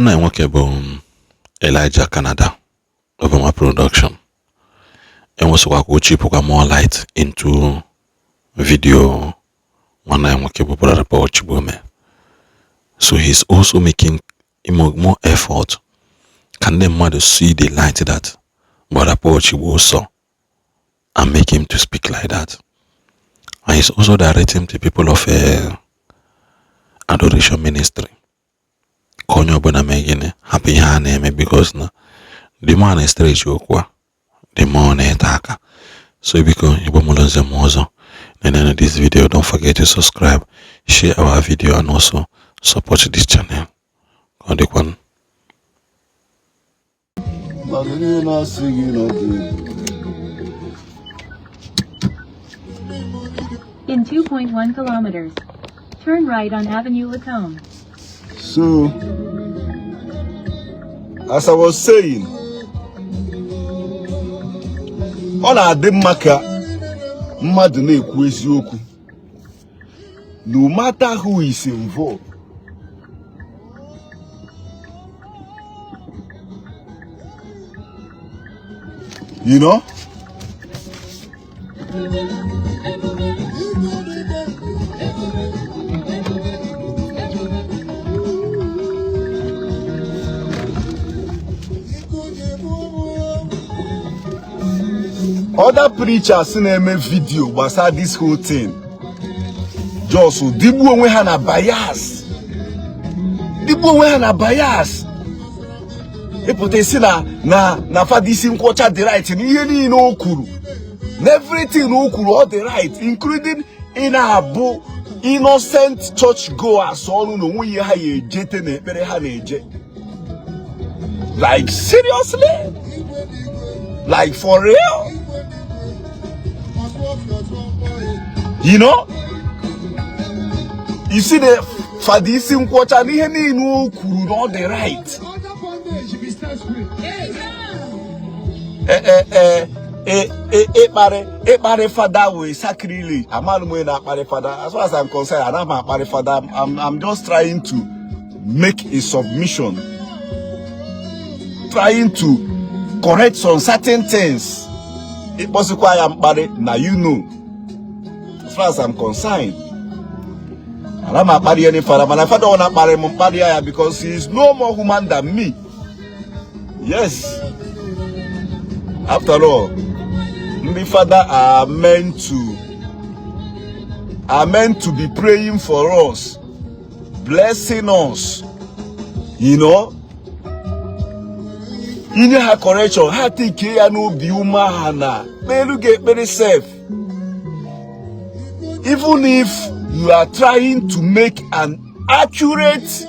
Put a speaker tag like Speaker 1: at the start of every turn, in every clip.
Speaker 1: One I work about Elijah Canada over my production. And was put more light into video one I work about Chigbo. So he's also making more effort. Can the mother see the light that Brother Chigbo saw and make him to speak like that? And he's also directing the people of adoration ministry. Konyo bona megine happy hane because na the man is straight okwa the man etaka. So because you bomolonze mozo. And then this video, don't forget to subscribe, share our video, and also support this channel. One.
Speaker 2: In 2.1 kilometers, turn right on Avenue Lacombe.
Speaker 3: So, as I was saying, on a demaka, madune kwezioku. No matter who is involved, you know. Other preachers in a video was at this whole thing. Just so Ndigbo we have a bias. Ndigbo we have a bias. People say na for this in culture the right in any no okuru. Everything no okuru all the right, including in abu innocent church goers. All no we have a jet and a very high. Like seriously? Like for real? You know? You see the for this in quarter any no okuru all the right. Pare father we sacrilege. Father. As far as I'm concerned, I'm not pare father. I'm just trying to make a submission, trying to correct some certain things. It was why I'm pare. Now you know. As far as I'm concerned, and I'm not pare any father. My father will not pare my because he is no more human than me. Yes. After all, the father are meant to be praying for us, blessing us. You know. In her correction, her take care no be humana. They look at very safe. Even if you are trying to make an accurate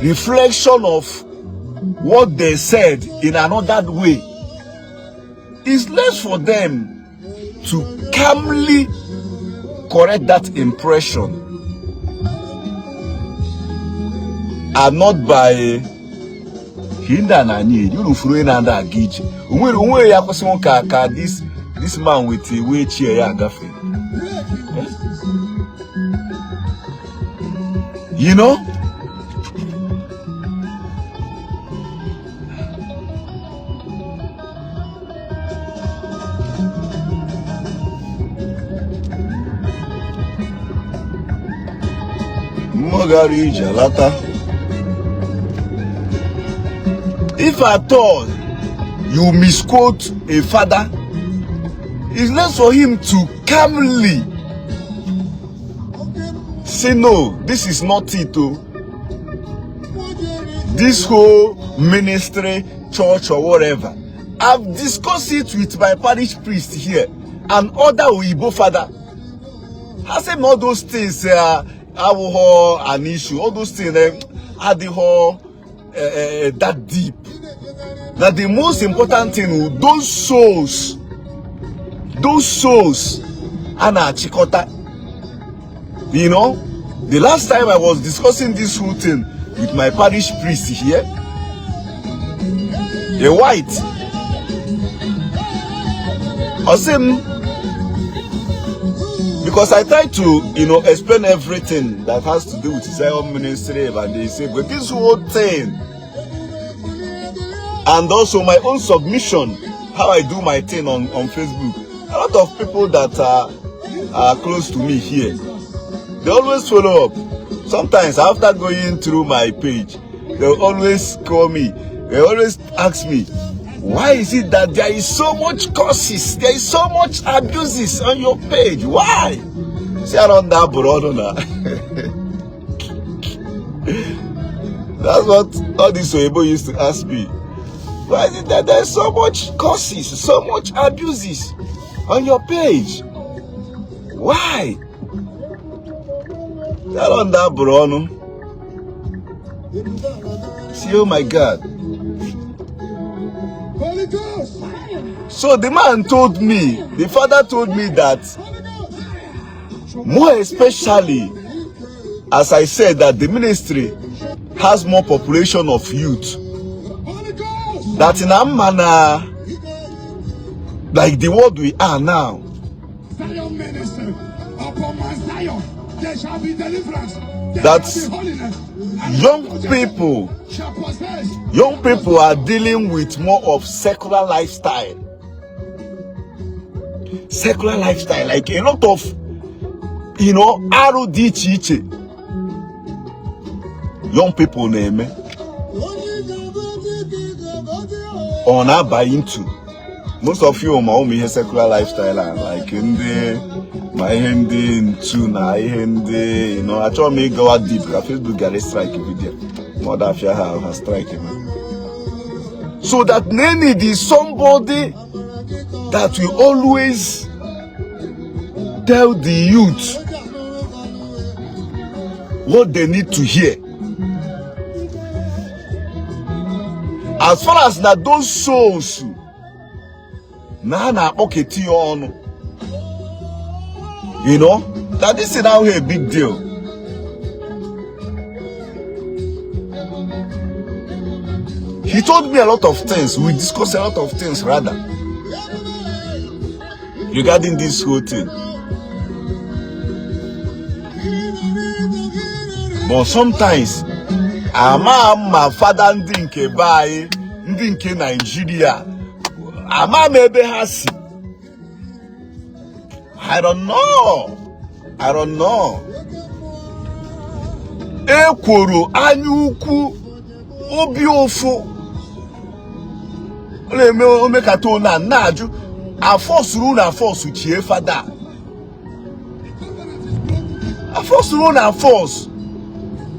Speaker 3: reflection of what they said in another way, it's less for them to calmly correct that impression and not by hinda na need you furu na nda agiji onwe ya kwesịrị ka this man with a wheelchair ya agafe. You know. If at all you misquote a father, it's less for him to calmly say no, this is not it. This whole ministry, church or whatever, I've discussed it with my parish priest here and other Igbo father. I said all those things are an issue. All those things are the whole that deep. That the most important thing, those souls, and chikota. You know, the last time I was discussing this whole thing with my parish priest here, a white, I said, Because I try to, you know, explain everything that has to do with Zion ministry, and they say, but this whole thing, and also my own submission, how I do my thing on Facebook. A lot of people that are close to me here, they always follow up. Sometimes after going through my page, they always call me. They always ask me, why is it that there is so much curses, there is so much abuses on your page? Why? See around that brother now. That's what all these Oyibo used to ask me. Why is it that there is so much curses, so much abuses on your page? Why? Around that brother. See, oh my God. So the man told me, the father told me that, more especially, as I said, that the ministry has more population of youth, that in a manner like the world we are now, that young people are dealing with more of secular lifestyle, like a lot of, you know, RODCH. Young people name on our buy into. Most of you are secular lifestyle, like in the my hindi into na hindi, you know. I try me go deep. Facebook get a strike video. Mother of your strike. So that need is somebody that will always tell the youth what they need to hear. As far as that those souls na oketi on, you know, that this is now a big deal. He told me a lot of things. We discussed a lot of things rather regarding this whole thing. But sometimes my father ndinke buy ndinke Nigeria. Maybe has. I don't know. Ekworo anyuku obiofu. Ole me kato na naju. A force rule na force uchie father. A force rule na force.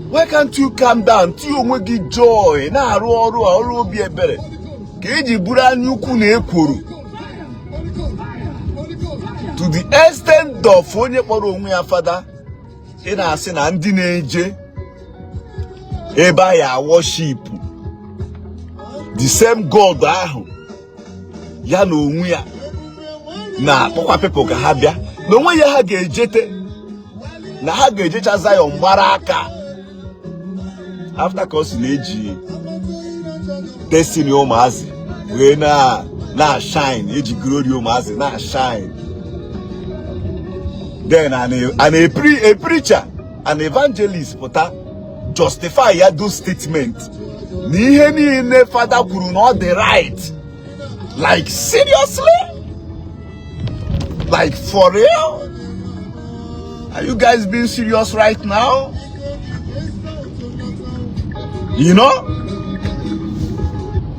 Speaker 3: Why can't you calm down? Tiyo mwegi joy. Na aru obi ebere. Keji bura nyuku na ekworo. To the extent of onye kpọrọ onwe ya father. Ị na-asị na ndị na-eje ebe ya worship the same God ahụ ya na onwe ya na akpọkwa people ka ha bịa na onwe ya ha ga-ejete na ha ga-ejecha Zion gbara aka after ka o si na-eji destiny ụmụazị wee na shine, eji glory ụmụazị na shine. Then a preacher, an evangelist pụta justify ya do statement na ihe niile father kwuru na all the right. Like seriously? Like for real? Are you guys being serious right now? You know?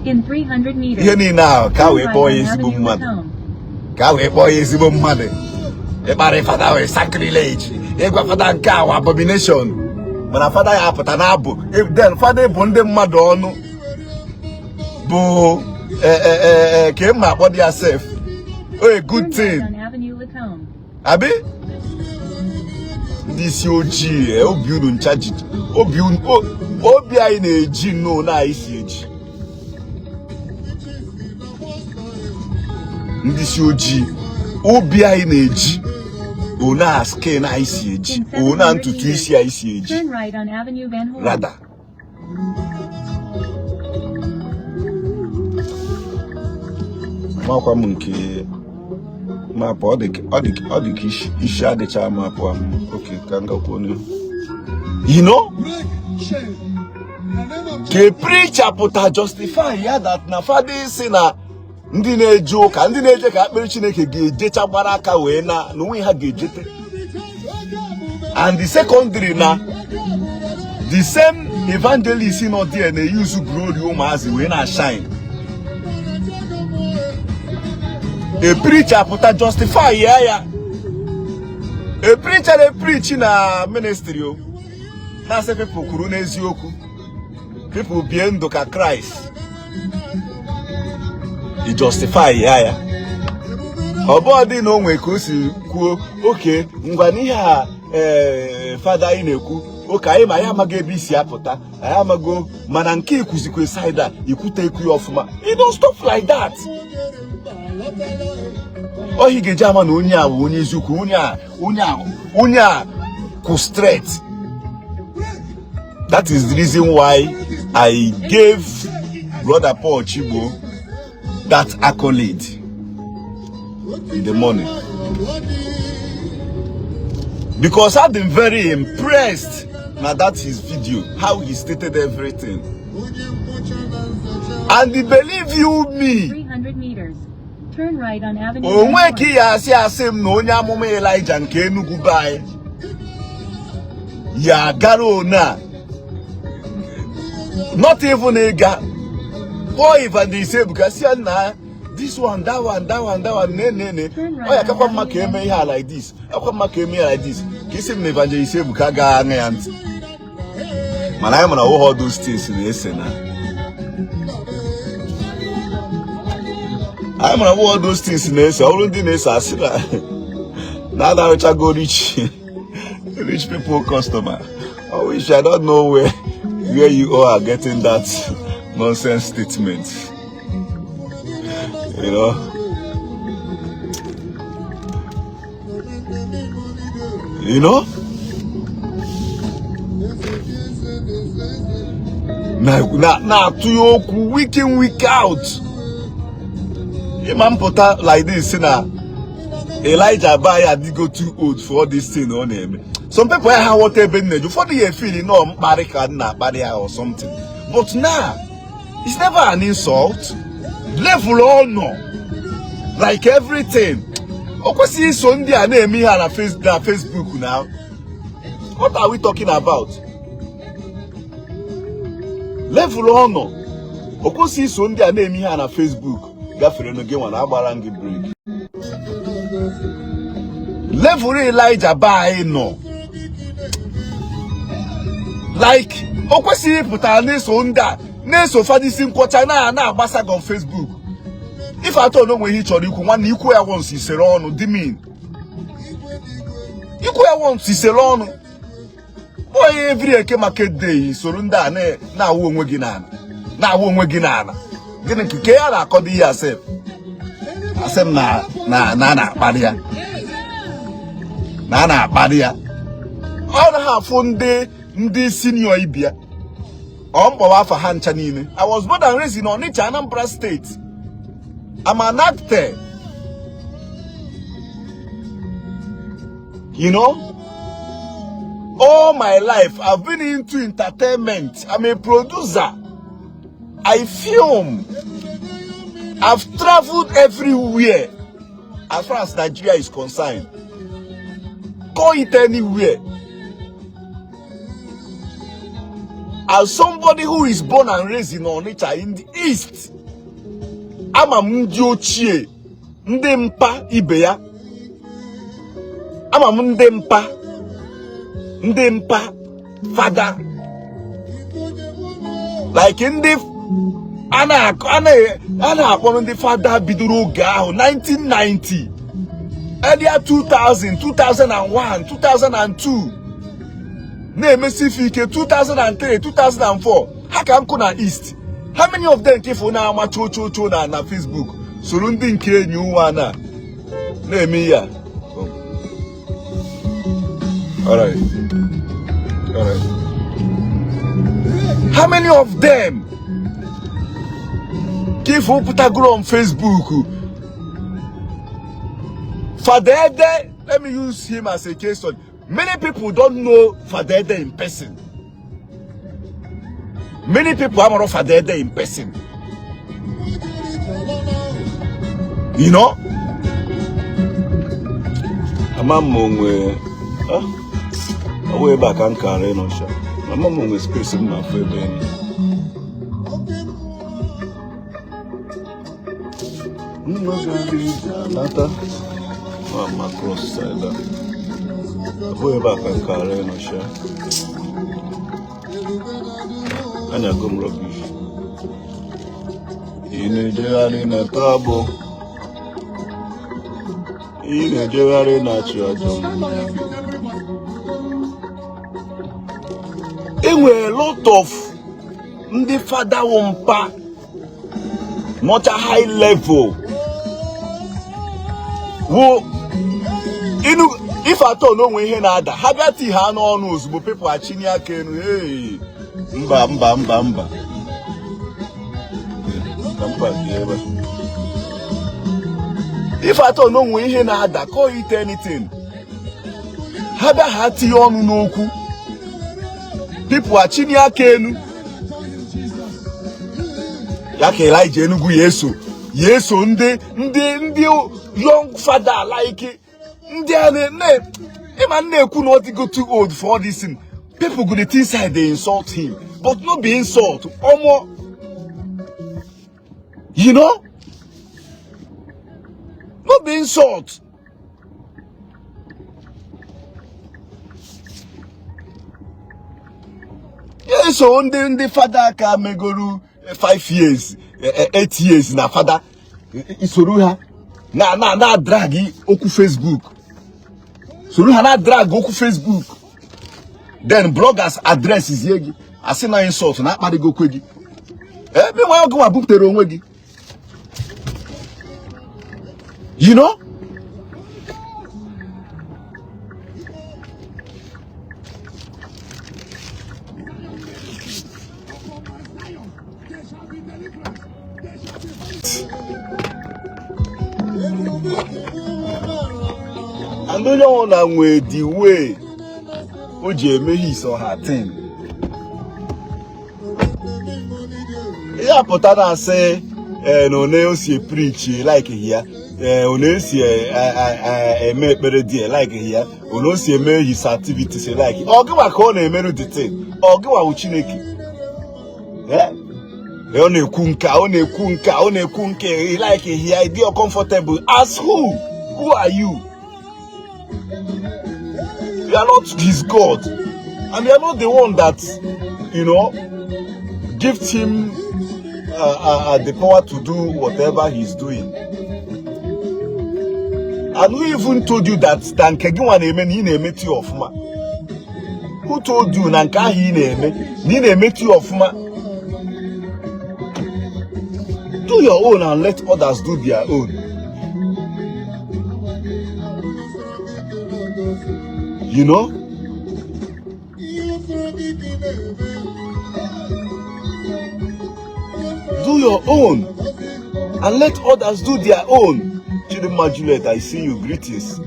Speaker 2: In 300 meters.
Speaker 3: Here now,
Speaker 2: Turn right on Avenue Lacombe.
Speaker 3: Everybody father was sacrilege. Everybody father nka abomination. But a father ya put an abo. If then father bonde madonu. Bo came my body yourself. Oh, a good thing.
Speaker 2: On Avenue Lacombe.
Speaker 3: Abi? This OG, Obi unu charge it. Obi I na-eji no na ICH. This OG, Obi I na-eji. Una skin ICH. Una ntutu isi ICH.
Speaker 2: Turn right on Avenue Van Horn.
Speaker 3: Rather. map all the map. Okay, can go on. You know? The preacher put a justify here that na fadi sina ndi na-ejo ka ndi na-eje ka akpere Chineke ga-ejecha gbara aka wee na onwe ha ga-ejete. And the secondary na the same evangelist in not there, they use glory umazi we na shine. A preacher put a justify yeah. A preacher they preach in a ministry. Now say people kurune ezioku. People being doka Christ. He justify yeah. Obodi no we kosi ku okay ngwani ha father ineku okay ma ya maga ebisi apụta ya mago mana nke ikuzikwe side ikwute eku ofuma. He don't stop like that. Oh he geja ma na onye a onye eziokwu onye a ku straight. That is the reason why I gave Brother Paul Chigbo that accolade in the morning. Because I've been very impressed now that his video, how he stated everything. And he believe you me.
Speaker 2: 300 meters. Turn right on Avenue.
Speaker 3: Onweki ya si asem no nya mume Elijah nke Enugu bai. Ya garo na. Not even a guy. Or even they say because na this one, that one, ne. Oh, I can't make him here like this. I can't make him here like this. Kiss him evangelist say bukaga and man, I'm gonna all those things in the SNA. I'm gonna all those things in the SNA. All the names are still now that I go rich people customer. I wish I don't know where you all are getting that nonsense statement. You know, now to your week in week out. A man put out like this, Elijah Baya did go too old for this thing on him. Some people have whatever they do for the feeling no barrier or something. But now it's never an insult. Level honor, like everything. Of see Sunday and me here on Facebook now. What are we talking about? Level honor. Of see Sunday and me here on Facebook. Gafere again one abarangi break. Level Elijah by no. Like of see put on Sunday. So far this in quarter na basa on Facebook. If I don't know where he told you one equal once is on the mean. Equal once is on. Boy every market day surrender na won't wegina. Na won't wegina. Didn't you care according yourself? I said na badia. Nana badia. All have fun day senior Ibia. I was born and raised in Onitsha, Anambra State. I'm an actor. You know, all my life I've been into entertainment. I'm a producer. I film. I've traveled everywhere as far as Nigeria is concerned. Go it anywhere. As somebody who is born and raised in Onitsha in the east, I'm a Mundiochie, Ndempa Ibeya. I'm a Ndempa father. Like in the Anna upon the father Biduru Gao 1990, earlier 2000, 2001, 2002. Name 2003, 2004. How come Kuna East? How many of them came for now? Na Facebook. Surrounding K new one. Name me here. Alright. How many of them came for put a girl on Facebook? Father Ede, let me use him as a case study. Many people don't know Father Ede in person. Many people are not Father Ede in person. You know? I'm way back and carry no shot. I'm a space in my friend. I'm across Saga. Way back and carry no shot. And I come rubbish. In a jail in a table. In a jail in a church. There were a lot of the father wompa, not a high level. Who, if I don't know when he nada, Habati Hano knows, but people are chinia can, hey, mba. If I don't know when he nada, call it anything. Habati on noku. People are chinia kenu. Yake Elijah enugu Yesu ndị young father like ndị ne man na-ekwu not go too old for all this thing. People go the thing side they insult him, but not be insult. Omo, you know, not be insult. Yeah, so the father can megolu 5 years, 8 years na father isoruha na drag oku Facebook. Soruha na drag oku Facebook. Then bloggers address is yegi. Asi na insult na akpari go kwegi. Me wa go abutere onwe gi. You know? And don't you want the way Oje make his or her thing. Yeah, but I say no ne see preach like here. No see make better dear like here. No see make his activities like. Or go back on a menu the thing. Or go out chineki. Yeah. One kunke like here. You're comfortable. As who? Who are you? You are not his God, and you are not the one that, you know, gives him the power to do whatever he's doing. And who even told you that who told you do your own and let others do their own. You know? Do your own and let others do their own. Chidima Juliet, I see you. Greetings.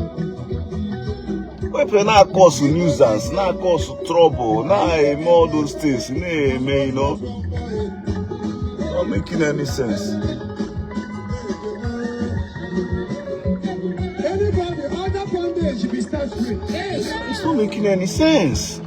Speaker 3: We're not cause nuisance, not cause trouble, not all those things. You know, not making any sense. It's not making any sense.